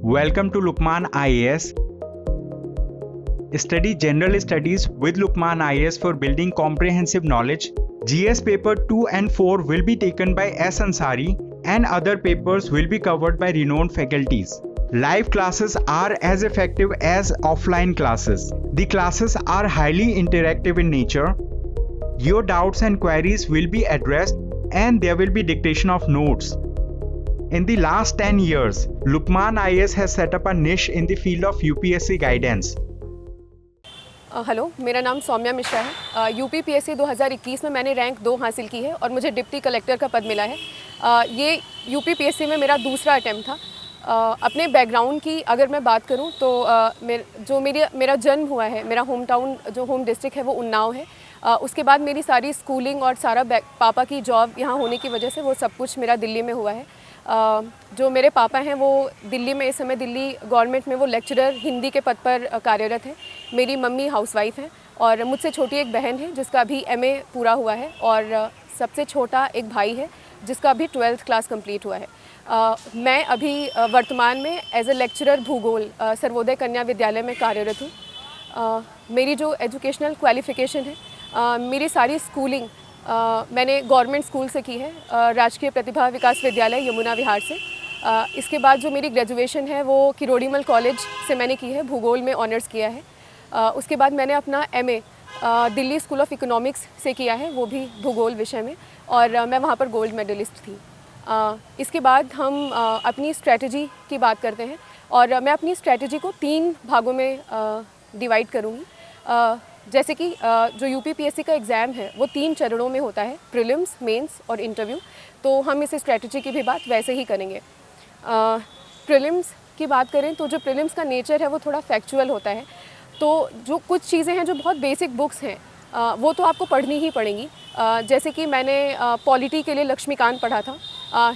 Welcome to Lukman IAS. Study General Studies with Lukman IAS for building comprehensive knowledge. GS paper 2 and 4 will be taken by S. Ansari and other papers will be covered by renowned faculties. Live classes are as effective as offline classes. The classes are highly interactive in nature. Your doubts and queries will be addressed and there will be dictation of notes. In the last 10 years, Lukman IAS has set up a niche in the field of UPSC guidance. Hello, मेरा नाम सौम्या मिश्रा है। UPPSC 2021 में मैंने rank 2 हासिल की है और मुझे डिप्टी कलेक्टर का पद मिला है। ये यूपीपीएससी में मेरा दूसरा अटैम्प्ट था। अपने बैकग्राउंड की अगर मैं बात करूं तो मेरा जन्म हुआ है, मेरा होम टाउन जो होम डिस्ट्रिक्ट है वो उन्नाव है। उसके बाद मेरी सारी स्कूलिंग और सारा पापा की जॉब यहाँ होने की वजह से वो सब कुछ मेरा दिल्ली में हुआ है। जो मेरे पापा हैं वो दिल्ली में इस समय दिल्ली गवर्नमेंट में वो लेक्चरर हिंदी के पद पर कार्यरत है। मेरी मम्मी हाउसवाइफ हैं और मुझसे छोटी एक बहन है जिसका अभी एमए पूरा हुआ है और सबसे छोटा एक भाई है जिसका अभी 12th क्लास कंप्लीट हुआ है। मैं अभी वर्तमान में एज ए लेक्चरर भूगोल सर्वोदय कन्या विद्यालय में कार्यरत हूँ। मेरी जो एजुकेशनल क्वालिफ़िकेशन है, मेरी सारी स्कूलिंग मैंने गवर्नमेंट स्कूल से की है, राजकीय प्रतिभा विकास विद्यालय यमुना विहार से। इसके बाद जो मेरी ग्रेजुएशन है वो किरोड़ीमल कॉलेज से मैंने की है, भूगोल में ऑनर्स किया है। उसके बाद मैंने अपना MA Delhi school of economics से किया है, वो भी भूगोल विषय में, और मैं वहाँ पर गोल्ड मेडलिस्ट थी। इसके बाद हम अपनी स्ट्रेटजी की बात करते हैं और मैं अपनी स्ट्रेटजी को 3 भागों में डिवाइड करूँगी। जैसे कि जो यूपीपीएससी का एग्ज़ाम है वो 3 चरणों में होता है, प्रीलिम्स, मेंस और इंटरव्यू। तो हम इस स्ट्रेटजी की भी बात वैसे ही करेंगे। प्रीलिम्स की बात करें तो जो प्रीलिम्स का नेचर है वो थोड़ा फैक्चुअल होता है। तो जो कुछ चीज़ें हैं जो बहुत बेसिक बुक्स हैं वो तो आपको पढ़नी ही पड़ेंगी। जैसे कि मैंने पॉलिटी के लिए लक्ष्मीकांत पढ़ा था,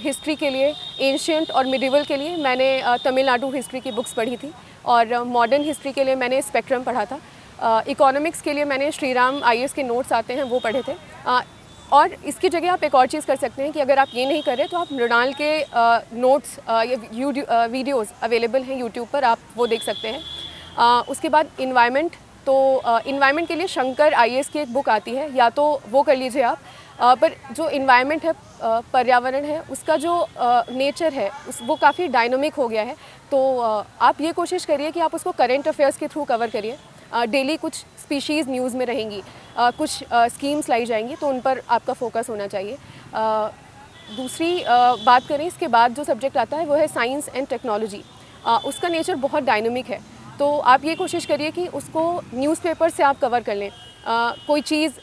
हिस्ट्री के लिए एंशिएंट और मिडिवल के लिए मैंने तमिलनाडु हिस्ट्री की बुक्स पढ़ी थी, और मॉडर्न हिस्ट्री के लिए मैंने स्पेक्ट्रम पढ़ा था। इकोनॉमिक्स के लिए मैंने श्रीराम आईएएस के नोट्स आते हैं वो पढ़े थे। और इसकी जगह आप एक और चीज़ कर सकते हैं कि अगर आप ये नहीं कर रहे तो आप मृणाल के नोट्स या वीडियोज़ अवेलेबल हैं यूट्यूब पर, आप वो देख सकते हैं। उसके बाद इन्वायरमेंट, तो इन्वायरमेंट के लिए शंकर आईएएस की एक बुक आती है, या तो वो कर लीजिए आप। पर जो इन्वायरमेंट है, पर्यावरण है, उसका जो नेचर है वो काफ़ी डायनामिक हो गया है। तो आप ये कोशिश करिए कि आप उसको करेंट अफेयर्स के थ्रू कवर करिए। डेली कुछ स्पीशीज़ न्यूज़ में रहेंगी, कुछ स्कीम्स लाई जाएंगी, तो उन पर आपका फोकस होना चाहिए। दूसरी बात करें, इसके बाद जो सब्जेक्ट आता है वो है साइंस एंड टेक्नोलॉजी। उसका नेचर बहुत डायनामिक है, तो आप ये कोशिश करिए कि उसको न्यूज़पेपर से आप कवर कर लें। कोई चीज़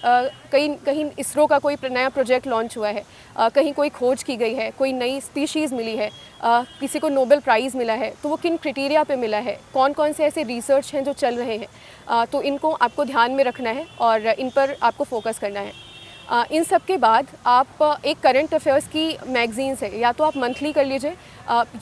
कहीं इसरो का कोई नया प्रोजेक्ट लॉन्च हुआ है, कहीं कोई खोज की गई है, कोई नई स्पीशीज़ मिली है, किसी को नोबेल प्राइज़ मिला है, तो वो किन क्राइटेरिया पे मिला है, कौन कौन से ऐसे रिसर्च हैं जो चल रहे हैं, तो इनको आपको ध्यान में रखना है और इन पर आपको फोकस करना है। इन सब के बाद आप एक करंट अफेयर्स की मैगजीन्स है, या तो आप मंथली कर लीजिए।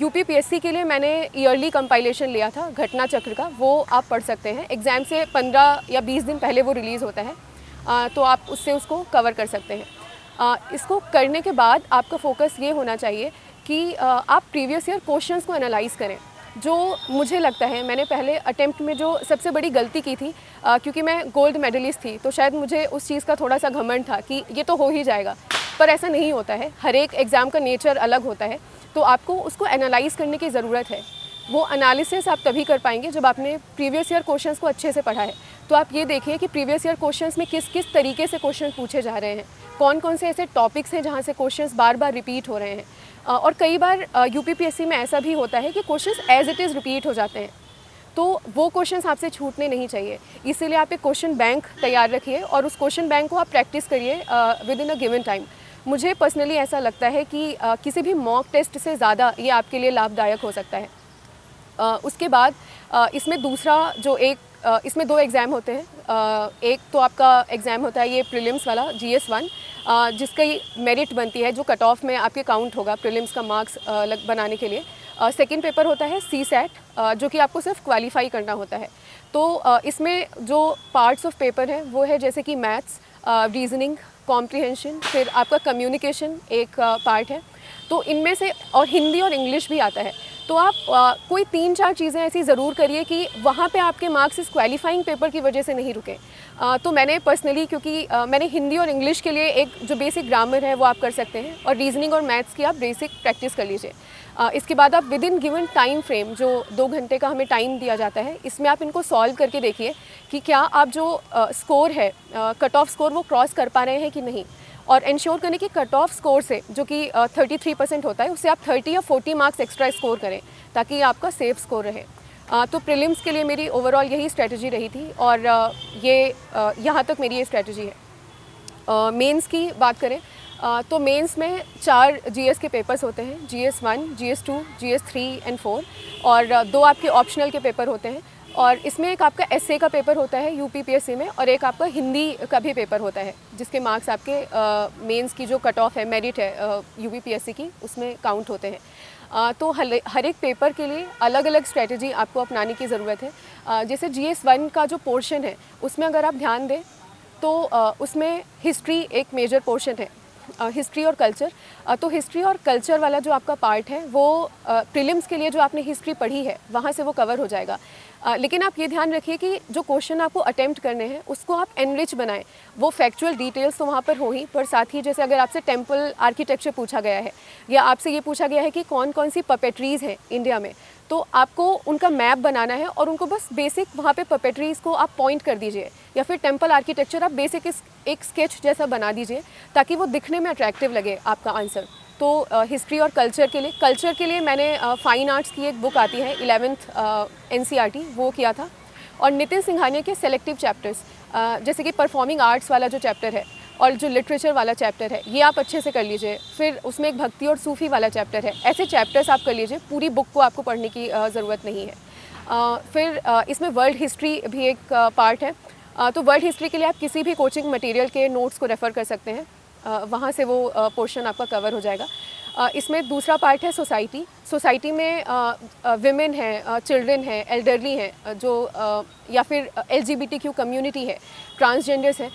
यूपीपीएससी के लिए मैंने ईयरली कंपाइलेशन लिया था घटना चक्र का, वो आप पढ़ सकते हैं। एग्ज़ाम से 15 या 20 दिन पहले वो रिलीज़ होता है, तो आप उससे उसको कवर कर सकते हैं। इसको करने के बाद आपका फोकस ये होना चाहिए कि आप प्रीवियस ईयर क्वेश्चंस को एनालाइज़ करें। जो मुझे लगता है मैंने पहले अटेम्प्ट में जो सबसे बड़ी गलती की थी, क्योंकि मैं गोल्ड मेडलिस्ट थी तो शायद मुझे उस चीज़ का थोड़ा सा घमंड था कि ये तो हो ही जाएगा, पर ऐसा नहीं होता है। हर एक एग्ज़ाम का नेचर अलग होता है, तो आपको उसको एनालाइज़ करने की ज़रूरत है। वो एनालिसिस आप तभी कर पाएंगे जब आपने प्रीवियस ईयर क्वेश्चंस को अच्छे से पढ़ा है। तो आप ये देखिए कि प्रीवियस ईयर क्वेश्चंस में किस किस तरीके से क्वेश्चन पूछे जा रहे हैं, कौन कौन से ऐसे टॉपिक्स हैं जहाँ से क्वेश्चंस बार बार रिपीट हो रहे हैं। और कई बार यूपीपीएससी में ऐसा भी होता है कि questions as it is repeat हो जाते हैं, तो वो क्वेश्चंस आपसे छूटने नहीं चाहिए। इसीलिए आप एक क्वेश्चन बैंक तैयार रखिए और उस क्वेश्चन बैंक को आप प्रैक्टिस करिए with in a given time. मुझे पर्सनली ऐसा लगता है कि किसी भी मॉक टेस्ट से ज़्यादा ये आपके लिए लाभदायक हो सकता है। उसके बाद इसमें दूसरा जो इसमें 2 एग्ज़ाम होते हैं। एक तो आपका एग्ज़ाम होता है ये प्रीलिम्स वाला GS 1, जिसकी मेरिट बनती है, जो कट ऑफ में आपके काउंट होगा प्रीलिम्स का मार्क्स बनाने के लिए। सेकंड पेपर होता है CSAT, जो कि आपको सिर्फ क्वालिफाई करना होता है। तो इसमें जो पार्ट्स ऑफ पेपर हैं वो है जैसे कि मैथ्स, रीजनिंग, कॉम्प्रिहेंशन, फिर आपका कम्युनिकेशन एक पार्ट है। तो इनमें से, और हिंदी और इंग्लिश भी आता है। तो आप कोई 3-4 चीज़ें ऐसी ज़रूर करिए कि वहाँ पे आपके मार्क्स इस क्वालिफाइंग पेपर की वजह से नहीं रुके। तो मैंने पर्सनली, क्योंकि मैंने हिंदी और इंग्लिश के लिए एक जो बेसिक ग्रामर है वो आप कर सकते हैं, और रीजनिंग और मैथ्स की आप बेसिक प्रैक्टिस कर लीजिए। इसके बाद आप with in given time frame, जो 2 घंटे का हमें टाइम दिया जाता है, इसमें आप इनको सॉल्व करके देखिए कि क्या आप जो स्कोर है, कट ऑफ स्कोर, वो क्रॉस कर पा रहे हैं कि नहीं। और इंश्योर करें कि कट ऑफ स्कोर से, जो कि 33% होता है, उससे आप 30 या 40 मार्क्स एक्स्ट्रा स्कोर करें ताकि आपका सेफ स्कोर रहे। तो प्रीलिम्स के लिए मेरी ओवरऑल यही स्ट्रेटजी रही थी, और यहाँ तक मेरी ये स्ट्रेटजी है। मेंस की बात करें तो मेंस में 4 जीएस के पेपर्स होते हैं, GS 1, GS 2, GS 3 एंड 4, और 2 आपके ऑप्शनल के पेपर होते हैं। और इसमें एक आपका एसए का पेपर होता है यूपीपीएससी में, और एक आपका हिंदी का भी पेपर होता है, जिसके मार्क्स आपके मेंस की जो कट ऑफ है, मेरिट है यूपीपीएससी की, उसमें काउंट होते हैं। तो हर एक पेपर के लिए अलग अलग स्ट्रेटजी आपको अपनाने की ज़रूरत है। जैसे GS 1 का जो पोर्शन है, उसमें अगर आप ध्यान दें तो उसमें हिस्ट्री एक मेजर पोर्शन है, हिस्ट्री और कल्चर। तो हिस्ट्री और कल्चर वाला जो आपका पार्ट है, वो प्रीलिम्स के लिए जो आपने हिस्ट्री पढ़ी है वहाँ से वो कवर हो जाएगा। लेकिन आप ये ध्यान रखिए कि जो क्वेश्चन आपको अटेम्प्ट करने हैं उसको आप एनरिच बनाएं। वो फैक्चुअल डिटेल्स तो वहाँ पर हो ही, पर साथ ही जैसे अगर आपसे टेम्पल आर्किटेक्चर पूछा गया है, या आपसे ये पूछा गया है कि कौन कौन सी पपेट्रीज़ हैं इंडिया में, तो आपको उनका मैप बनाना है, और उनको बस बेसिक वहाँ पे पपेट्रीज़ को आप पॉइंट कर दीजिए, या फिर टेम्पल आर्किटेक्चर आप बेसिक एक स्केच जैसा बना दीजिए ताकि वो दिखने में अट्रैक्टिव लगे आपका आंसर। तो हिस्ट्री और कल्चर के लिए मैंने फाइन आर्ट्स की एक बुक आती है 11th NCERT, वो किया था। और नितिन सिंघानिया के सेलेक्टिव चैप्टर्स, जैसे कि परफॉर्मिंग आर्ट्स वाला जो चैप्टर है और जो लिटरेचर वाला चैप्टर है, ये आप अच्छे से कर लीजिए। फिर उसमें एक भक्ति और सूफ़ी वाला चैप्टर है, ऐसे चैप्टर्स आप कर लीजिए, पूरी बुक को आपको पढ़ने की ज़रूरत नहीं है। फिर इसमें वर्ल्ड हिस्ट्री भी एक पार्ट है। तो वर्ल्ड हिस्ट्री के लिए आप किसी भी कोचिंग मटेरियल के नोट्स को रेफ़र कर सकते हैं, वहाँ से वो पोर्शन आपका कवर हो जाएगा। इसमें दूसरा पार्ट है सोसाइटी में विमेन है, चिल्ड्रन है, एल्डरली हैं, जो या फिर LGBTQ कम्युनिटी है, ट्रांसजेंडर्स हैं,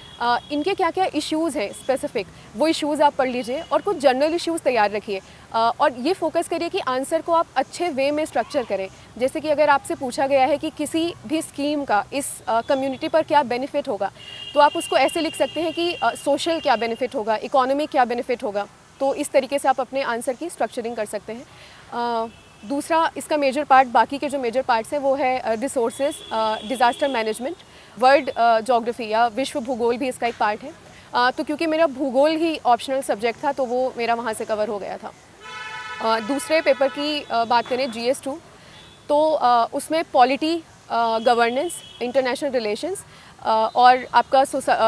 इनके क्या क्या इश्यूज़ हैं स्पेसिफिक, वो इश्यूज़ आप पढ़ लीजिए, और कुछ जनरल इश्यूज़ तैयार रखिए। और ये फोकस करिए कि आंसर को आप अच्छे वे में स्ट्रक्चर करें। जैसे कि अगर आपसे पूछा गया है कि किसी भी स्कीम का इस कम्युनिटी पर क्या बेनिफिट होगा, तो आप उसको ऐसे लिख सकते हैं कि सोशल क्या बेनिफिट होगा, इकोनॉमिक क्या बेनिफिट होगा। तो इस तरीके से आप अपने आंसर की स्ट्रक्चरिंग कर सकते हैं। दूसरा इसका मेजर पार्ट, बाकी के जो मेजर पार्ट्स हैं वो है resources, disaster management, world geography या विश्व भूगोल भी इसका एक पार्ट है। तो क्योंकि मेरा भूगोल ही ऑप्शनल सब्जेक्ट था, तो वो मेरा वहाँ से कवर हो गया था। दूसरे पेपर की बात करें GS 2, तो उसमें पॉलिटी, गवर्नेंस, इंटरनेशनल रिलेशंस, और आपका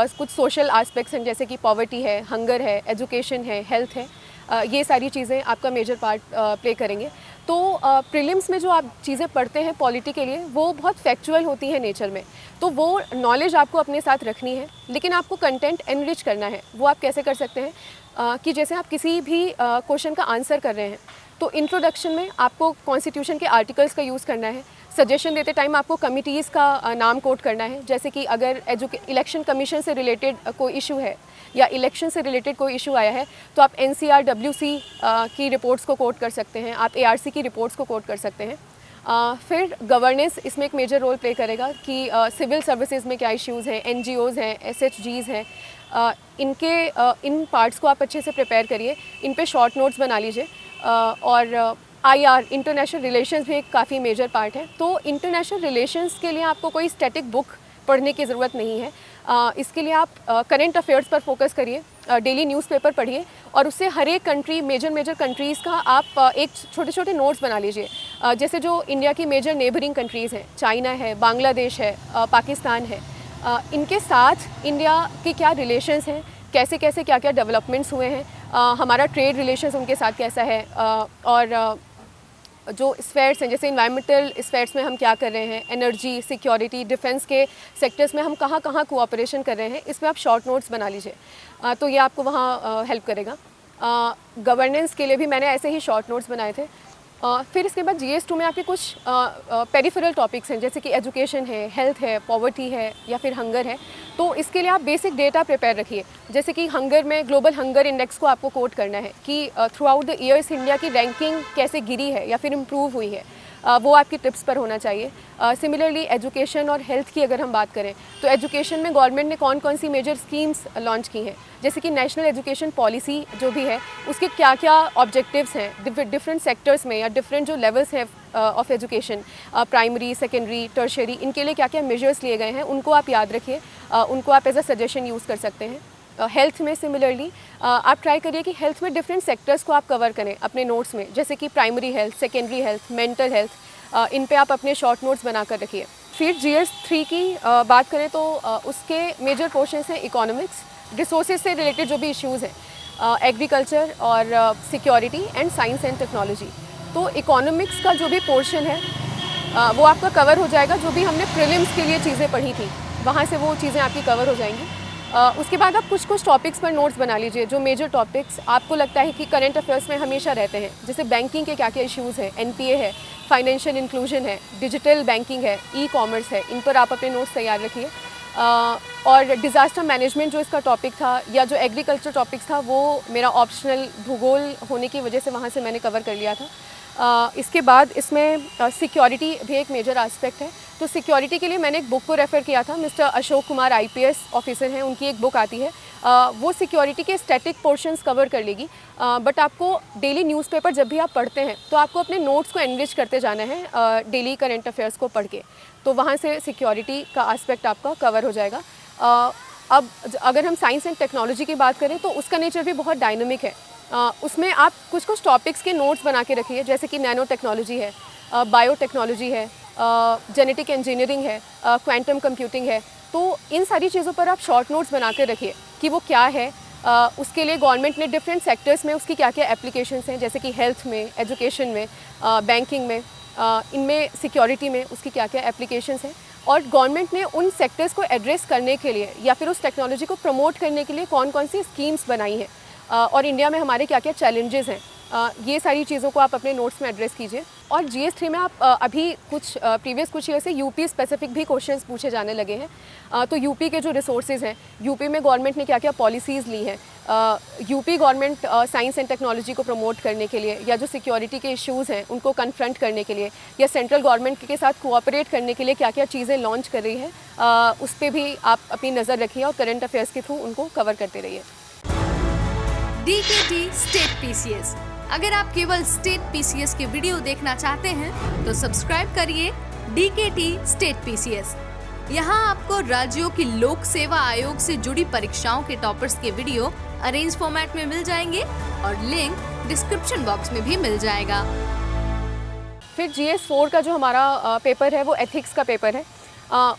कुछ सोशल एस्पेक्ट्स हैं, जैसे कि पॉवर्टी है, हंगर है, एजुकेशन है, हेल्थ है, ये सारी चीज़ें आपका मेजर पार्ट प्ले करेंगे। तो प्रीलिम्स में जो आप चीज़ें पढ़ते हैं पॉलिटी के लिए, वो बहुत फैक्चुअल होती है नेचर में, तो वो नॉलेज आपको अपने साथ रखनी है, लेकिन आपको कंटेंट एनरिच करना है। वो आप कैसे कर सकते हैं कि जैसे आप किसी भी क्वेश्चन का आंसर कर रहे हैं, तो इंट्रोडक्शन में आपको कॉन्स्टिट्यूशन के आर्टिकल्स का यूज़ करना है। सजेशन देते टाइम आपको कमिटीज़ का नाम कोट करना है, जैसे कि अगर इलेक्शन कमीशन से रिलेटेड कोई इशू है या इलेक्शन से रिलेटेड कोई इशू आया है, तो आप NCRWC की रिपोर्ट्स को कोट कर सकते हैं, आप ARC की रिपोर्ट्स को कोट कर सकते हैं। फिर गवर्नेंस इसमें एक मेजर रोल प्ले करेगा कि सिविल सर्विसेज में क्या इश्यूज़ हैं, NGOs हैं, SHGs हैं, इन पार्ट्स को आप अच्छे से प्रिपेयर करिए, इन पे शॉर्ट नोट्स बना लीजिए। और IR इंटरनेशनल रिलेशंस भी एक काफ़ी मेजर पार्ट है। तो इंटरनेशनल रिलेशंस के लिए आपको कोई स्टैटिक बुक पढ़ने की ज़रूरत नहीं है। इसके लिए आप करंट अफेयर्स पर फोकस करिए, डेली न्यूज़पेपर पढ़िए, और उससे हर एक कंट्री, मेजर कंट्रीज़ का आप एक छोटे छोटे नोट्स बना लीजिए। जैसे जो इंडिया की मेजर नेबरिंग कंट्रीज़ हैं, चाइना है, बांग्लादेश है, पाकिस्तान है, इनके साथ इंडिया के क्या रिलेशंस हैं, कैसे कैसे क्या क्या डेवलपमेंट्स हुए हैं, हमारा ट्रेड रिलेशंस उनके साथ कैसा है, और जो स्फेयर्स हैं, जैसे इन्वायरमेंटल स्फेयर्स में हम क्या कर रहे हैं, एनर्जी, सिक्योरिटी, डिफेंस के सेक्टर्स में हम कहाँ कहाँ कोऑपरेशन कर रहे हैं, इसमें आप शॉर्ट नोट्स बना लीजिए। तो ये आपको वहाँ हेल्प करेगा। गवर्नेंस के लिए भी मैंने ऐसे ही शॉर्ट नोट्स बनाए थे। फिर इसके बाद GS2 में आपके कुछ पेरिफेरल टॉपिक्स हैं, जैसे कि एजुकेशन है, हेल्थ है, पॉवर्टी है या फिर हंगर है। तो इसके लिए आप बेसिक डेटा प्रिपेयर रखिए, जैसे कि हंगर में ग्लोबल हंगर इंडेक्स को आपको कोट करना है कि through out the years India की रैंकिंग कैसे गिरी है या फिर इम्प्रूव हुई है, वो आपकी टिप्स पर होना चाहिए। सिमिलरली एजुकेशन और हेल्थ की अगर हम बात करें तो एजुकेशन में गवर्नमेंट ने कौन कौन सी मेजर स्कीम्स लॉन्च की हैं, जैसे कि नेशनल एजुकेशन पॉलिसी जो भी है उसके क्या क्या ऑब्जेक्टिव्स हैं डिफरेंट सेक्टर्स में या डिफरेंट जो लेवल्स हैं of education, primary, secondary, tertiary, इनके लिए क्या क्या मेजर्स लिए गए हैं उनको आप याद रखिए, उनको आप एज अ सजेशन यूज़ कर सकते हैं। हेल्थ में सिमिलरली आप ट्राई करिए कि हेल्थ में डिफरेंट सेक्टर्स को आप कवर करें अपने नोट्स में, जैसे कि primary health, secondary health, mental health, इन पे आप अपने शॉर्ट नोट्स बना कर रखिए। फिर GS3 की बात करें तो उसके मेजर पोर्शंस हैं इकोनॉमिक्स, रिसोर्सेज से रिलेटेड जो भी इश्यूज़ हैं, एग्रीकल्चर और security and science and technology. तो इकोनॉमिक्स का जो भी पोर्शन है वो आपका कवर हो जाएगा, जो भी हमने प्रीलिम्स के लिए चीज़ें पढ़ी थी वहाँ से वो चीज़ें आपकी कवर हो जाएंगी। उसके बाद आप कुछ टॉपिक्स पर नोट्स बना लीजिए, जो मेजर टॉपिक्स आपको लगता है कि करंट अफेयर्स में हमेशा रहते हैं, जैसे बैंकिंग के क्या क्या इश्यूज़ हैं, NPA है, फाइनेंशियल इंक्लूजन है, डिजिटल बैंकिंग है, ई-कॉमर्स है, इन पर आप अपने नोट्स तैयार रखिए। और डिज़ास्टर मैनेजमेंट जो इसका टॉपिक था या जो एग्रीकल्चर टॉपिक्स था वो मेरा ऑप्शनल भूगोल होने की वजह से वहाँ से मैंने कवर कर लिया था। इसके बाद इसमें सिक्योरिटी भी एक मेजर एस्पेक्ट है, तो सिक्योरिटी के लिए मैंने एक बुक को रेफ़र किया था, mister Ashok Kumar IPS officer हैं, उनकी एक बुक आती है, वो सिक्योरिटी के स्टैटिक पोर्शंस कवर कर लेगी। बट आपको डेली न्यूज़पेपर जब भी आप पढ़ते हैं तो आपको अपने नोट्स को एनरिच करते जाना है डेली करंट अफेयर्स को पढ़ के, तो वहाँ से सिक्योरिटी का एस्पेक्ट आपका कवर हो जाएगा। अब अगर हम साइंस एंड टेक्नोलॉजी की बात करें तो उसका नेचर भी बहुत डायनामिक है। उसमें आप कुछ टॉपिक्स के नोट्स बना के रखिए, जैसे कि नैनो टेक्नोलॉजी है, बायोटेक्नोलॉजी है, जेनेटिक इंजीनियरिंग है, क्वांटम कंप्यूटिंग है। तो इन सारी चीज़ों पर आप शॉर्ट नोट्स बना के रखिए कि वो क्या है। उसके लिए गवर्नमेंट ने डिफरेंट सेक्टर्स में उसकी क्या क्या एप्लीकेशंस हैं, जैसे कि हेल्थ में, एजुकेशन में, बैंकिंग में, इनमें सिक्योरिटी में उसकी क्या क्या एप्लीकेशंस हैं, और गवर्नमेंट ने उन सेक्टर्स को एड्रेस करने के लिए या फिर उस टेक्नोलॉजी को प्रमोट करने के लिए कौन कौन सी स्कीम्स बनाई हैं, और इंडिया में हमारे क्या क्या चैलेंजेस हैं, ये सारी चीज़ों को आप अपने नोट्स में एड्रेस कीजिए। और GS3 में आप अभी प्रीवियस कुछ ईयर से यूपी स्पेसिफिक भी क्वेश्चंस पूछे जाने लगे हैं। तो यूपी के जो रिसोर्सेज हैं, यूपी में गवर्नमेंट ने क्या क्या पॉलिसीज़ ली हैं, UP government science and technology को प्रमोट करने के लिए या जो सिक्योरिटी के इश्यूज़ हैं उनको कन्फ्रंट करने के लिए या सेंट्रल गवर्नमेंट के साथ कोऑपरेट करने के लिए क्या क्या चीज़ें लॉन्च कर रही है, उस पर भी आप अपनी नज़र रखिए और करंट अफेयर्स के थ्रू उनको कवर करते रहिए। DKT state PCS। अगर आप केवल स्टेट PCS के वीडियो देखना चाहते हैं तो सब्सक्राइब करिए DKT स्टेट PCS। यहाँ आपको राज्यों की लोक सेवा आयोग से जुड़ी परीक्षाओं के टॉपर्स के वीडियो अरेंज फॉर्मेट में मिल जाएंगे और लिंक डिस्क्रिप्शन बॉक्स में भी मिल जाएगा। फिर GS4 का जो हमारा पेपर है वो एथिक्स का पेपर है।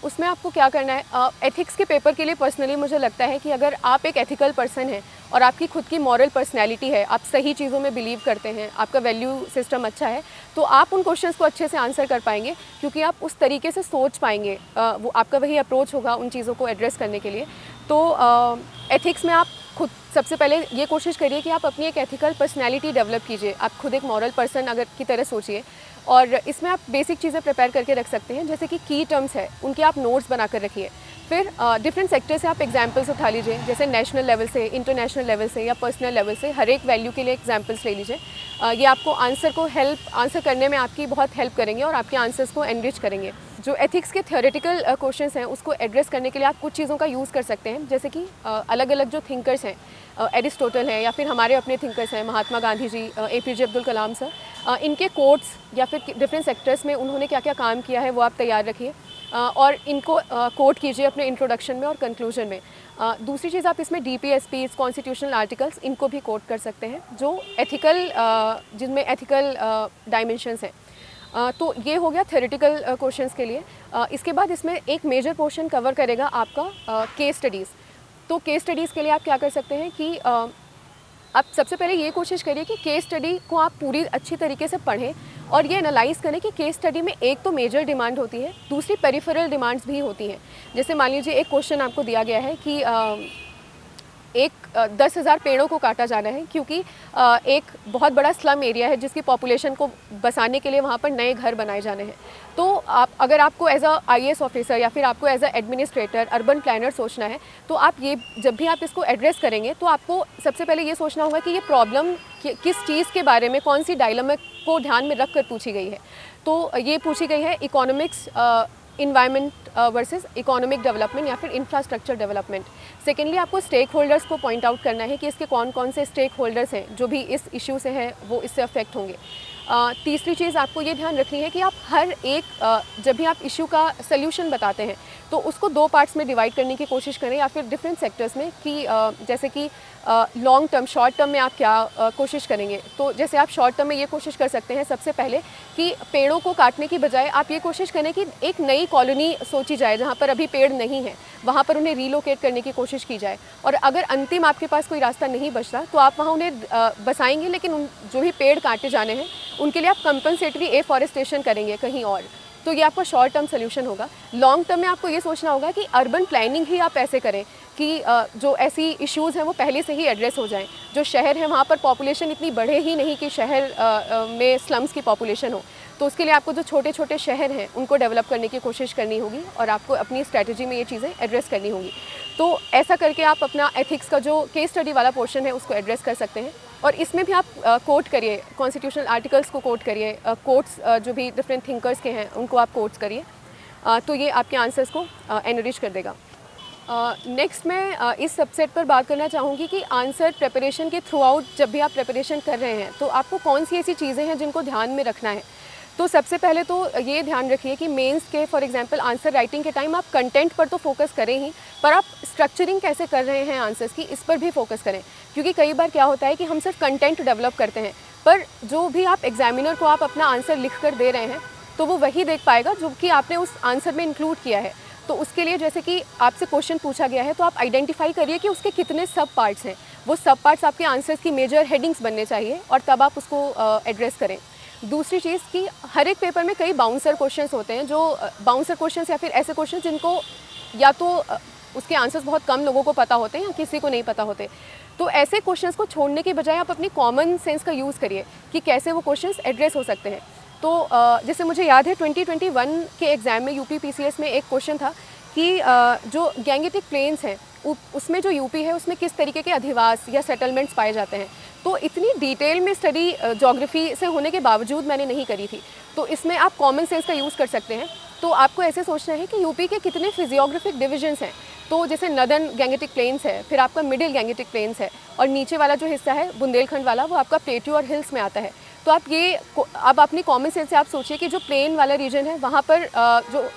उसमें आपको क्या करना है, एथिक्स के पेपर के लिए पर्सनली मुझे लगता है कि अगर आप एक एथिकल पर्सन हैं और आपकी खुद की मॉरल पर्सनैलिटी है, आप सही चीज़ों में बिलीव करते हैं, आपका वैल्यू सिस्टम अच्छा है, तो आप उन क्वेश्चंस को अच्छे से आंसर कर पाएंगे, क्योंकि आप उस तरीके से सोच पाएंगे, वो आपका वही अप्रोच होगा उन चीज़ों को एड्रेस करने के लिए। तो एथिक्स में आप खुद सबसे पहले ये कोशिश करिए कि आप अपनी एक एथिकल पर्सनैलिटी डेवलप कीजिए, आप खुद एक मॉरल पर्सन अगर की तरह सोचिए, और इसमें आप बेसिक चीज़ें प्रिपेयर करके रख सकते हैं, जैसे कि की टर्म्स है उनके आप नोट्स बना कर रखिए। फिर डिफरेंट सेक्टर से आप एग्जाम्पल्स उठा लीजिए, जैसे नेशनल लेवल से, इंटरनेशनल लेवल से या पर्सनल लेवल से, हर एक वैल्यू के लिए एग्जाम्पल्स ले लीजिए। ये आपको आंसर करने में आपकी बहुत हेल्प करेंगे और आपके आंसर्स को एनरिच करेंगे। जो एथिक्स के थ्योरेटिकल क्वेश्चंस हैं उसको एड्रेस करने के लिए आप कुछ चीज़ों का यूज़ कर सकते हैं, जैसे कि अलग अलग जो थिंकर्स हैं, एरिस्टोटल हैं या फिर हमारे अपने थिंकर्स हैं, महात्मा गांधी जी, APJ अब्दुल कलाम सर, इनके कोट्स या फिर डिफरेंट सेक्टर्स में उन्होंने क्या क्या काम किया है वो आप तैयार रखिए और इनको कोट कीजिए अपने इंट्रोडक्शन में और कंक्लूजन में। दूसरी चीज़, आप इसमें DPSPs, कॉन्स्टिट्यूशनल आर्टिकल्स, इनको भी कोट कर सकते हैं जो एथिकल, जिनमें एथिकल डायमेंशंस हैं। तो ये हो गया थ्योरेटिकल क्वेश्चंस के लिए। इसके बाद इसमें एक मेजर पोर्शन कवर करेगा आपका केस स्टडीज़। तो केस स्टडीज़ के लिए आप क्या कर सकते हैं कि आप सबसे पहले ये कोशिश करिए कि केस स्टडी को आप पूरी अच्छी तरीके से पढ़ें और ये एनालाइज़ करें कि केस स्टडी में एक तो मेजर डिमांड होती है, दूसरी पेरिफेरल डिमांड्स भी होती हैं। जैसे मान लीजिए एक क्वेश्चन आपको दिया गया है कि 10,000 पेड़ों को काटा जाना है, क्योंकि एक बहुत बड़ा स्लम एरिया है जिसकी पॉपुलेशन को बसाने के लिए वहाँ पर नए घर बनाए जाने हैं। तो अगर आपको एज अ IAS ऑफिसर या फिर आपको as a administrator, urban planner सोचना है, तो आप ये जब भी आप इसको एड्रेस करेंगे तो आपको सबसे पहले ये सोचना होगा कि ये प्रॉब्लम किस चीज़ के बारे में, कौन सी डायलेमा को ध्यान में रख कर पूछी गई है। तो ये पूछी गई है economics, environment versus economic development या फिर इंफ्रास्ट्रक्चर डेवलपमेंट। सेकेंडली, आपको स्टेक होल्डर्स को पॉइंट आउट करना है कि इसके कौन कौन से स्टेक होल्डर्स हैं जो भी इस इशू से हैं, वो इससे अफेक्ट होंगे। तीसरी चीज़ आपको ये ध्यान रखनी है कि आप हर एक जब भी आप इशू का सल्यूशन बताते हैं तो उसको 2 पार्ट्स में डिवाइड करने की कोशिश करें, या फिर डिफरेंट सेक्टर्स में, कि जैसे कि लॉन्ग टर्म, शॉर्ट टर्म में आप क्या कोशिश करेंगे। तो जैसे आप शॉर्ट टर्म में ये कोशिश कर सकते हैं सबसे पहले कि पेड़ों को काटने की बजाय आप ये कोशिश करें कि एक नई कॉलोनी सोची जाए जहाँ पर अभी पेड़ नहीं है, वहाँ पर उन्हें रीलोकेट करने की कोशिश की जाए। और अगर अंतिम आपके पास कोई रास्ता नहीं बचता तो आप वहाँ उन्हें बसाएंगे, लेकिन जो भी पेड़ काटे जाने हैं उनके लिए आप कंपनसेटरी एफॉरेस्टेशन करेंगे कहीं और। तो ये आपका शॉर्ट टर्म सोल्यूशन होगा। लॉन्ग टर्म में आपको ये सोचना होगा कि अर्बन प्लानिंग ही आप ऐसे करें कि जो ऐसी इश्यूज़ हैं वो पहले से ही एड्रेस हो जाएं। जो शहर है वहाँ पर पॉपुलेशन इतनी बढ़े ही नहीं कि शहर में स्लम्स की पॉपुलेशन हो, तो उसके लिए आपको जो छोटे छोटे शहर हैं उनको डेवलप करने की कोशिश करनी होगी और आपको अपनी स्ट्रैटेजी में ये चीज़ें एड्रेस करनी होगी। तो ऐसा करके आप अपना एथिक्स का जो केस स्टडी वाला पोर्शन है उसको एड्रेस कर सकते हैं। और इसमें भी आप कोट करिए, कॉन्स्टिट्यूशनल आर्टिकल्स को कोट करिए, कोट्स जो भी डिफरेंट थिंकर्स के हैं उनको आप कोट्स करिए, तो ये आपके आंसर्स को एनरिच कर देगा। नेक्स्ट मैं इस सबसेट पर बात करना चाहूँगी कि आंसर प्रिपरेशन के थ्रू आउट जब भी आप प्रिपरेशन कर रहे हैं तो आपको कौन सी ऐसी चीज़ें हैं जिनको ध्यान में रखना है। तो सबसे पहले तो ये ध्यान रखिए कि मेंस के फॉर एग्जांपल आंसर राइटिंग के टाइम आप कंटेंट पर तो फोकस करें ही, पर आप स्ट्रक्चरिंग कैसे कर रहे हैं आंसर्स की, इस पर भी फोकस करें। क्योंकि कई बार क्या होता है कि हम सिर्फ कंटेंट डेवलप करते हैं, पर जो भी आप एग्जामिनर को आप अपना आंसर लिख कर दे रहे हैं तो वो वही देख पाएगा जो कि आपने उस आंसर में इंक्लूड किया है। तो उसके लिए जैसे कि आपसे क्वेश्चन पूछा गया है तो आप आइडेंटिफाई करिए कि उसके कितने सब पार्ट्स हैं, वो सब पार्ट्स आपके आंसर्स की मेजर हेडिंग्स बनने चाहिए और तब आप उसको एड्रेस करें। दूसरी चीज़ कि हर एक पेपर में कई बाउंसर क्वेश्चंस होते हैं, जो बाउंसर क्वेश्चंस या फिर ऐसे क्वेश्चंस जिनको या तो उसके आंसर्स बहुत कम लोगों को पता होते हैं या किसी को नहीं पता होते। तो ऐसे क्वेश्चंस को छोड़ने की बजाय आप अपनी कॉमन सेंस का यूज़ करिए कि कैसे वो क्वेश्चंस एड्रेस हो सकते हैं। तो जैसे मुझे याद है 2021 के एग्ज़ाम में यूपी PCS में एक क्वेश्चन था कि जो गैंगेटिक प्लेन्स हैं उसमें जो यूपी है उसमें किस तरीके के अधिवास या सेटलमेंट्स पाए जाते हैं। तो इतनी डिटेल में स्टडी ज्योग्राफी से होने के बावजूद मैंने नहीं करी थी, तो इसमें आप कॉमन सेंस का यूज़ कर सकते हैं। तो आपको ऐसे सोचना है कि यूपी के कितने फिजियोग्राफिक डिविजन्स हैं। तो जैसे नदर्न गैंगेटिक प्लेन्स है, फिर आपका मिडिल गैंगेटिक प्लेन्स है, और नीचे वाला जो हिस्सा है बुंदेलखंड वाला वो आपका प्लेट्यू और हिल्स में आता है। तो आप ये अब अपनी कॉमन सेंस से आप सोचिए कि जो प्लेन वाला रीजन है वहाँ पर जो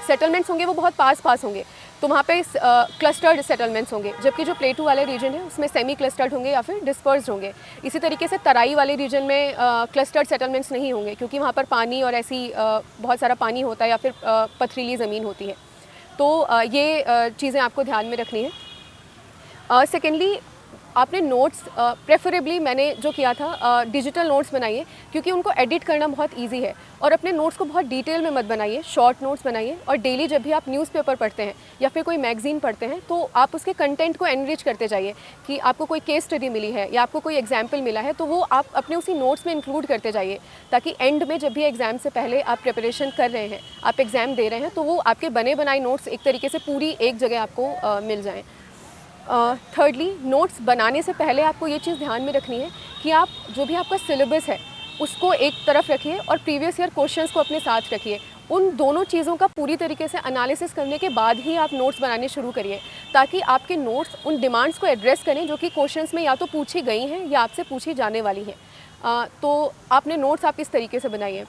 सेटलमेंट्स होंगे वो बहुत पास होंगे, तो वहाँ पे क्लस्टर्ड सेटलमेंट्स होंगे, जबकि जो प्लेटू वाले रीजन है उसमें सेमी क्लस्टर्ड होंगे या फिर डिस्पर्स्ड होंगे। इसी तरीके से तराई वाले रीजन में क्लस्टर्ड सेटलमेंट्स नहीं होंगे, क्योंकि वहाँ पर पानी और ऐसी बहुत सारा पानी होता है या फिर पथरीली ज़मीन होती है। तो ये चीज़ें आपको ध्यान में रखनी है। सेकेंडली, आपने नोट्स प्रेफरेबली मैंने जो किया था डिजिटल नोट्स बनाइए, क्योंकि उनको एडिट करना बहुत इजी है। और अपने नोट्स को बहुत डिटेल में मत बनाइए, शॉर्ट नोट्स बनाइए। और डेली जब भी आप न्यूज़पेपर पढ़ते हैं या फिर कोई मैगज़ीन पढ़ते हैं तो आप उसके कंटेंट को एनरिच करते जाइए कि आपको कोई केस स्टडी मिली है या आपको कोई एग्जाम्पल मिला है तो वो आप अपने उसी नोट्स में इंक्लूड करते जाइए, ताकि एंड में जब भी एग्ज़ाम से पहले आप प्रिपरेशन कर रहे हैं, आप एग्ज़ाम दे रहे हैं, तो वो आपके बने बनाए नोट्स एक तरीके से पूरी एक जगह आपको मिल जाएँ। थर्डली, नोट्स बनाने से पहले आपको ये चीज़ ध्यान में रखनी है कि आप जो भी आपका सिलेबस है उसको एक तरफ रखिए और प्रीवियस ईयर क्वेश्चंस को अपने साथ रखिए। उन दोनों चीज़ों का पूरी तरीके से एनालिसिस करने के बाद ही आप नोट्स बनाने शुरू करिए, ताकि आपके नोट्स उन डिमांड्स को एड्रेस करें जो कि क्वेश्चंस में या तो पूछी गई हैं या आपसे पूछी जाने वाली हैं। तो आपने नोट्स आप इस तरीके से बनाइए।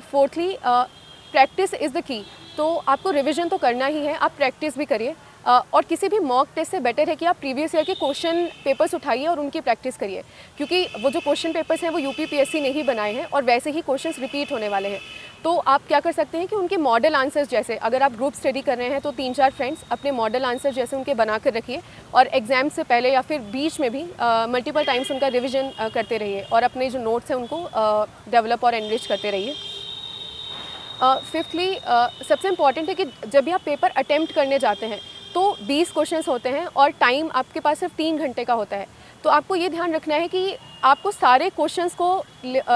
Fourthly, practice is the key. तो आपको रिविज़न तो करना ही है, आप प्रैक्टिस भी करिए। और किसी भी मॉक टेस्ट से बेटर है कि आप प्रीवियस ईयर के क्वेश्चन पेपर्स उठाइए और उनकी प्रैक्टिस करिए, क्योंकि वो जो क्वेश्चन पेपर्स हैं वो यूपी PSC ने ही बनाए हैं और वैसे ही क्वेश्चंस रिपीट होने वाले हैं। तो आप क्या कर सकते हैं कि उनके मॉडल आंसर्स जैसे, अगर आप ग्रुप स्टडी कर रहे हैं तो 3-4 फ्रेंड्स अपने मॉडल आंसर जैसे उनके बना कर रखिए और एग्जाम से पहले या फिर बीच में भी मल्टीपल टाइम्स उनका रिविजन करते रहिए और अपने जो नोट्स हैं उनको डेवलप और एनरिच करते रहिए। फिफ्थली, सबसे इम्पॉर्टेंट है कि जब भी आप पेपर अटेम्प्ट करने जाते हैं तो 20 क्वेश्चंस होते हैं और टाइम आपके पास सिर्फ 3 घंटे का होता है। तो आपको ये ध्यान रखना है कि आपको सारे क्वेश्चंस को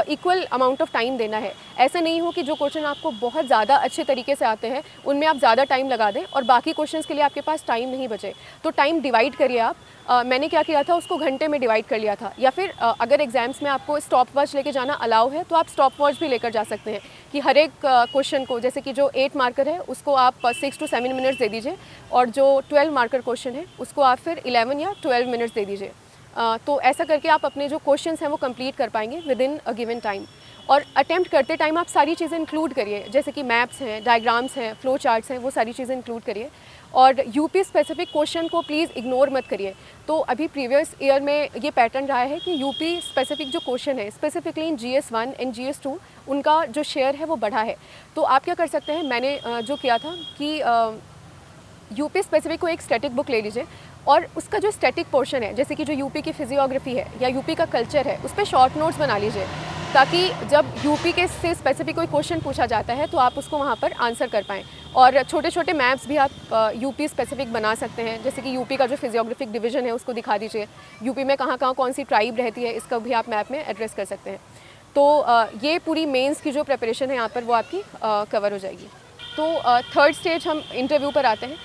इक्वल अमाउंट ऑफ टाइम देना है। ऐसा नहीं हो कि जो क्वेश्चन आपको बहुत ज़्यादा अच्छे तरीके से आते हैं उनमें आप ज़्यादा टाइम लगा दें और बाकी क्वेश्चंस के लिए आपके पास टाइम नहीं बचे। तो टाइम डिवाइड करिए आप। मैंने क्या किया था, उसको घंटे में डिवाइड कर लिया था। या फिर अगर एग्ज़ाम्स में आपको स्टॉप वॉच लेके जाना अलाउ है तो आप स्टॉप वॉच भी लेकर जा सकते हैं कि हर एक क्वेश्चन को, जैसे कि जो 8 मार्कर है उसको आप 6 to 7 मिनट्स दे दीजिए और जो 12 मार्कर क्वेश्चन है उसको आप फिर 11 या 12 मिनट्स दे दीजिए। तो ऐसा करके आप अपने जो क्वेश्चंस हैं वो कंप्लीट कर पाएंगे with in a given time. और अटेम्प्ट करते टाइम आप सारी चीज़ें इंक्लूड करिए, जैसे कि मैप्स हैं, डायग्राम्स हैं, फ्लो चार्ट्स हैं, वो सारी चीज़ें इंक्लूड करिए। और यूपी स्पेसिफिक क्वेश्चन को प्लीज़ इग्नोर मत करिए। तो अभी प्रीवियस ईयर में ये पैटर्न रहा है कि यूपी स्पेसिफिक जो क्वेश्चन है, specifically in GS1 and GS2, उनका जो शेयर है वो बढ़ा है। तो आप क्या कर सकते हैं, मैंने जो किया था कि यूपी स्पेसिफिक को एक स्टैटिक बुक ले लीजिए और उसका जो स्टैटिक पोर्शन है, जैसे कि जो यूपी की फिजियोग्राफी है या यूपी का कल्चर है, उस पर शॉर्ट नोट्स बना लीजिए, ताकि जब यूपी के से स्पेसिफिक कोई क्वेश्चन पूछा जाता है तो आप उसको वहाँ पर आंसर कर पाएँ। और छोटे छोटे मैप्स भी आप यूपी स्पेसिफिक बना सकते हैं, जैसे कि यूपी का जो फिजियोग्राफिक डिवीजन है उसको दिखा दीजिए, यूपी में कहाँ कहाँ कौन सी ट्राइब रहती है, इसका भी आप मैप में एड्रेस कर सकते हैं। तो ये पूरी मेंस की जो प्रिपरेशन है यहाँ पर वो आपकी कवर हो जाएगी। तो थर्ड स्टेज हम इंटरव्यू पर आते हैं।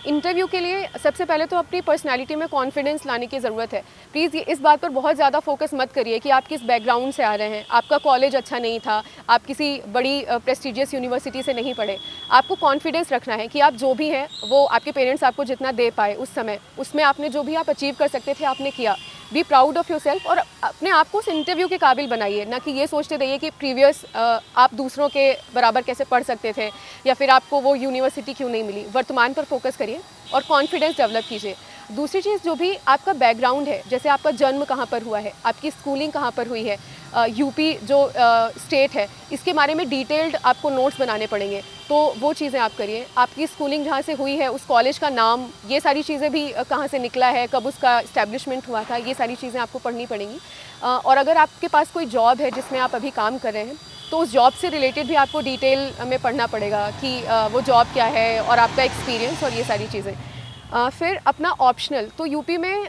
इंटरव्यू के लिए सबसे पहले तो अपनी पर्सनालिटी में कॉन्फिडेंस लाने की ज़रूरत है। प्लीज़ इस बात पर बहुत ज़्यादा फोकस मत करिए कि आप किस बैकग्राउंड से आ रहे हैं, आपका कॉलेज अच्छा नहीं था, आप किसी बड़ी प्रेस्टिजियस यूनिवर्सिटी से नहीं पढ़े। आपको कॉन्फिडेंस रखना है कि आप जो भी हैं वो आपके पेरेंट्स आपको जितना दे पाए उस समय, उसमें आपने जो भी आप अचीव कर सकते थे आपने किया। Be proud of your self और अपने आप को उस इंटरव्यू के काबिल बनाइए, ना कि ये सोचते रहिए कि प्रीवियस आप दूसरों के बराबर कैसे पढ़ सकते थे या फिर आपको वो यूनिवर्सिटी क्यों नहीं मिली। वर्तमान पर फोकस करिए और कॉन्फिडेंस डेवलप कीजिए। दूसरी चीज़, जो भी आपका बैकग्राउंड है, जैसे आपका जन्म कहाँ पर हुआ है, आपकी स्कूलिंग कहाँ पर हुई है, यूपी जो स्टेट है इसके बारे में डिटेल्ड आपको नोट्स बनाने पड़ेंगे, तो वो चीज़ें आप करिए। आपकी स्कूलिंग जहाँ से हुई है उस कॉलेज का नाम, ये सारी चीज़ें भी कहाँ से निकला है, कब उसका इस्टेब्लिशमेंट हुआ था, ये सारी चीज़ें आपको पढ़नी पड़ेंगी। और अगर आपके पास कोई जॉब है जिसमें आप अभी काम कर रहे हैं तो उस जॉब से रिलेटेड भी आपको डिटेल में पढ़ना पड़ेगा कि वो जॉब क्या है और आपका एक्सपीरियंस और ये सारी चीज़ें। फिर अपना ऑप्शनल, तो यूपी में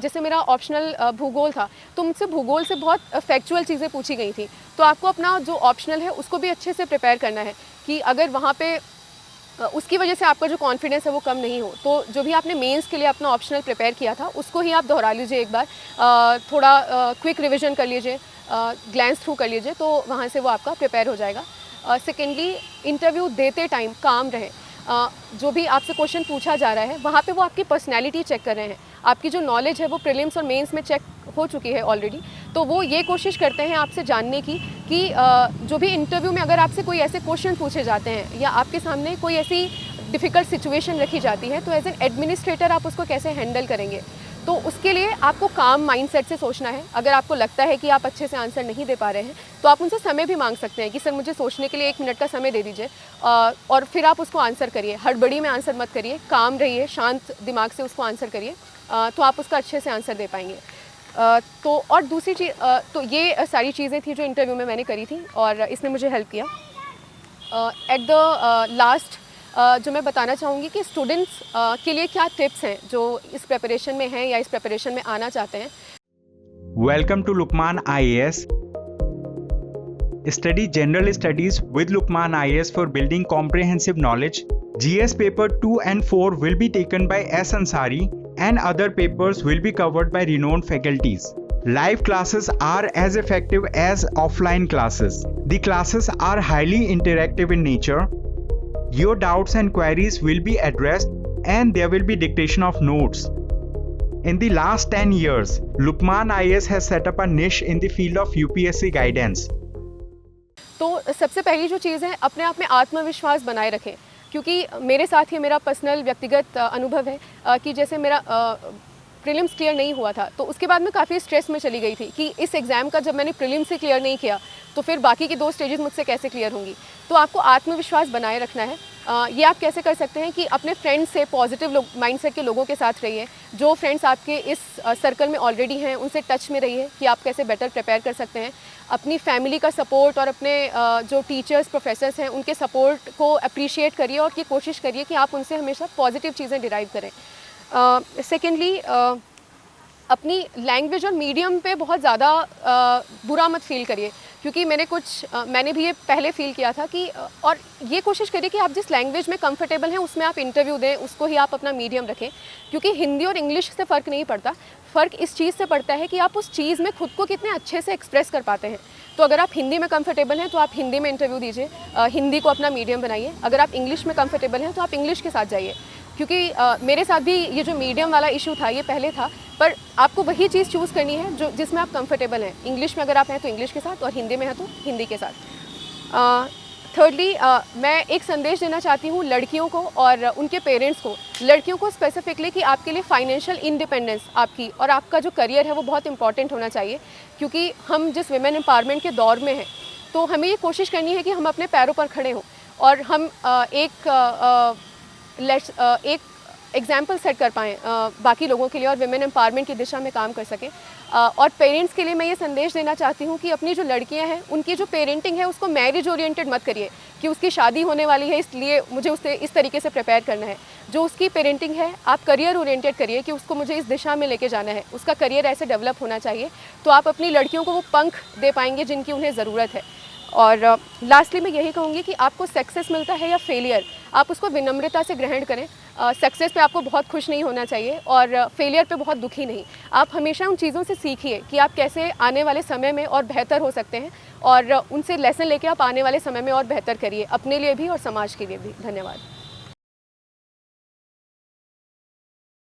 जैसे मेरा ऑप्शनल भूगोल था तो मुझसे भूगोल से बहुत फैक्चुअल चीज़ें पूछी गई थी, तो आपको अपना जो ऑप्शनल है उसको भी अच्छे से प्रिपेयर करना है कि अगर वहाँ पे उसकी वजह से आपका जो कॉन्फिडेंस है वो कम नहीं हो। तो जो भी आपने मेंस के लिए अपना ऑप्शनल प्रिपेयर किया था उसको ही आप दोहरा लीजिए एक बार, थोड़ा क्विक रिविजन कर लीजिए, ग्लैंस थ्रू कर लीजिए, तो वहाँ से वो आपका प्रिपेयर हो जाएगा। सेकेंडली, इंटरव्यू देते टाइम काम रहें। जो भी आपसे क्वेश्चन पूछा जा रहा है वहाँ पे वो आपकी पर्सनैलिटी चेक कर रहे हैं, आपकी जो नॉलेज है वो प्रीलिम्स और मेंस में चेक हो चुकी है ऑलरेडी, तो वो ये कोशिश करते हैं आपसे जानने की कि जो भी इंटरव्यू में अगर आपसे कोई ऐसे क्वेश्चन पूछे जाते हैं या आपके सामने कोई ऐसी डिफ़िकल्ट सिचुएशन रखी जाती है तो एज एन एडमिनिस्ट्रेटर आप उसको कैसे हैंडल करेंगे। तो उसके लिए आपको काम माइंडसेट से सोचना है। अगर आपको लगता है कि आप अच्छे से आंसर नहीं दे पा रहे हैं तो आप उनसे समय भी मांग सकते हैं कि सर मुझे सोचने के लिए 1 मिनट का समय दे दीजिए, और फिर आप उसको आंसर करिए। हड़बड़ी में आंसर मत करिए, काम रहिए, शांत दिमाग से उसको आंसर करिए, तो आप उसका अच्छे से आंसर दे पाएंगे। तो और दूसरी चीज़, तो ये सारी चीज़ें थी जो इंटरव्यू में मैंने करी थी और इसने मुझे हेल्प किया। एट द लास्ट जो मैं बताना चाहूँगी कि स्टूडेंट्स के लिए क्या टिप्स हैं जो इस प्रिपरेशन में हैं या इस प्रिपरेशन में आना चाहते हैं। Welcome to Lukman IAS. Study general studies with Lukman IAS for building comprehensive knowledge. GS paper 2 and 4 will be taken by S. Ansari and other papers will be covered by renowned faculties. Live classes are as effective as offline classes. The classes are highly interactive in nature. Your doubts and queries will be addressed and there will be dictation of notes. In the last 10 years, Lukman IAS has set up a niche in the field of UPSC guidance. तो सबसे पहली जो चीज़ है, अपने आप में आत्मविश्वास बनाए रखें, क्योंकि मेरे साथ ही मेरा पर्सनल व्यक्तिगत अनुभव है कि जैसे मेरा प्रीलिम्स क्लियर नहीं हुआ था, तो उसके बाद मैं काफ़ी स्ट्रेस में चली गई थी कि इस एग्ज़ाम का जब मैंने प्रीलिम्स से क्लियर नहीं किया तो फिर बाकी की 2 स्टेजेस मुझसे कैसे क्लियर होंगी। तो आपको आत्मविश्वास बनाए रखना है। ये आप कैसे कर सकते हैं कि अपने फ्रेंड्स से पॉजिटिव माइंडसेट के लोगों के साथ रहिए। जो फ्रेंड्स आपके इस सर्कल में ऑलरेडी हैं उनसे टच में रहिए कि आप कैसे बेटर प्रिपेयर कर सकते हैं। अपनी फैमिली का सपोर्ट और अपने जो टीचर्स प्रोफेसर्स हैं उनके सपोर्ट को अप्रिशिएट करिए और की कोशिश करिए कि आप उनसे हमेशा पॉजिटिव चीज़ें डिराइव करें। सेकेंडली, अपनी लैंग्वेज और मीडियम पे बहुत ज़्यादा बुरा मत फील करिए, क्योंकि मैंने भी ये पहले फ़ील किया था कि और ये कोशिश करिए कि आप जिस लैंग्वेज में कंफर्टेबल हैं उसमें आप इंटरव्यू दें, उसको ही आप अपना मीडियम रखें, क्योंकि हिंदी और इंग्लिश से फ़र्क नहीं पड़ता। फ़र्क इस चीज़ से पड़ता है कि आप उस चीज़ में खुद को कितने अच्छे से एक्सप्रेस कर पाते हैं। तो अगर आप हिंदी में कंफर्टेबल हैं तो आप हिंदी में इंटरव्यू दीजिए, हिंदी को अपना मीडियम बनाइए। अगर आप इंग्लिश में कंफर्टेबल हैं तो आप इंग्लिश के साथ जाइए, क्योंकि मेरे साथ भी ये जो मीडियम वाला इशू था ये पहले था, पर आपको वही चीज़ चूज़ करनी है जो जिसमें आप कंफर्टेबल हैं। इंग्लिश में अगर आप हैं तो इंग्लिश के साथ, और हिंदी में हैं तो हिंदी के साथ। थर्डली, मैं एक संदेश देना चाहती हूँ लड़कियों को और उनके पेरेंट्स को। लड़कियों को स्पेसिफिकली कि आपके लिए फाइनेंशियल इंडिपेंडेंस आपकी और आपका जो करियर है वो बहुत इंपॉर्टेंट होना चाहिए, क्योंकि हम जिस वुमेन एम्पावरमेंट के दौर में हैं तो हमें ये कोशिश करनी है कि हम अपने पैरों पर खड़े हों और हम एक एग्जाम्पल सेट कर पाएँ बाकी लोगों के लिए और वुमेन एम्पावरमेंट की दिशा में काम कर सकें। और पेरेंट्स के लिए मैं ये संदेश देना चाहती हूँ कि अपनी जो लड़कियाँ हैं उनकी जो पेरेंटिंग है उसको मैरिज ओरिएंटेड मत करिए कि उसकी शादी होने वाली है इसलिए मुझे उससे इस तरीके से प्रिपेयर करना है। जो उसकी पेरेंटिंग है आप करियर ओरिएंटेड करिए कि उसको मुझे इस दिशा में लेके जाना है, उसका करियर ऐसे डेवलप होना चाहिए, तो आप अपनी लड़कियों को वो पंख दे पाएंगे जिनकी उन्हें ज़रूरत है। और लास्टली मैं यही कहूँगी कि आपको सक्सेस मिलता है या फेलियर, आप उसको विनम्रता से ग्रहण करें। सक्सेस पे आपको बहुत खुश नहीं होना चाहिए और फेलियर पे बहुत दुखी नहीं। आप हमेशा उन चीज़ों से सीखिए कि आप कैसे आने वाले समय में और बेहतर हो सकते हैं, और उनसे लेसन लेके आप आने वाले समय में और बेहतर करिए, अपने लिए भी और समाज के लिए भी। धन्यवाद।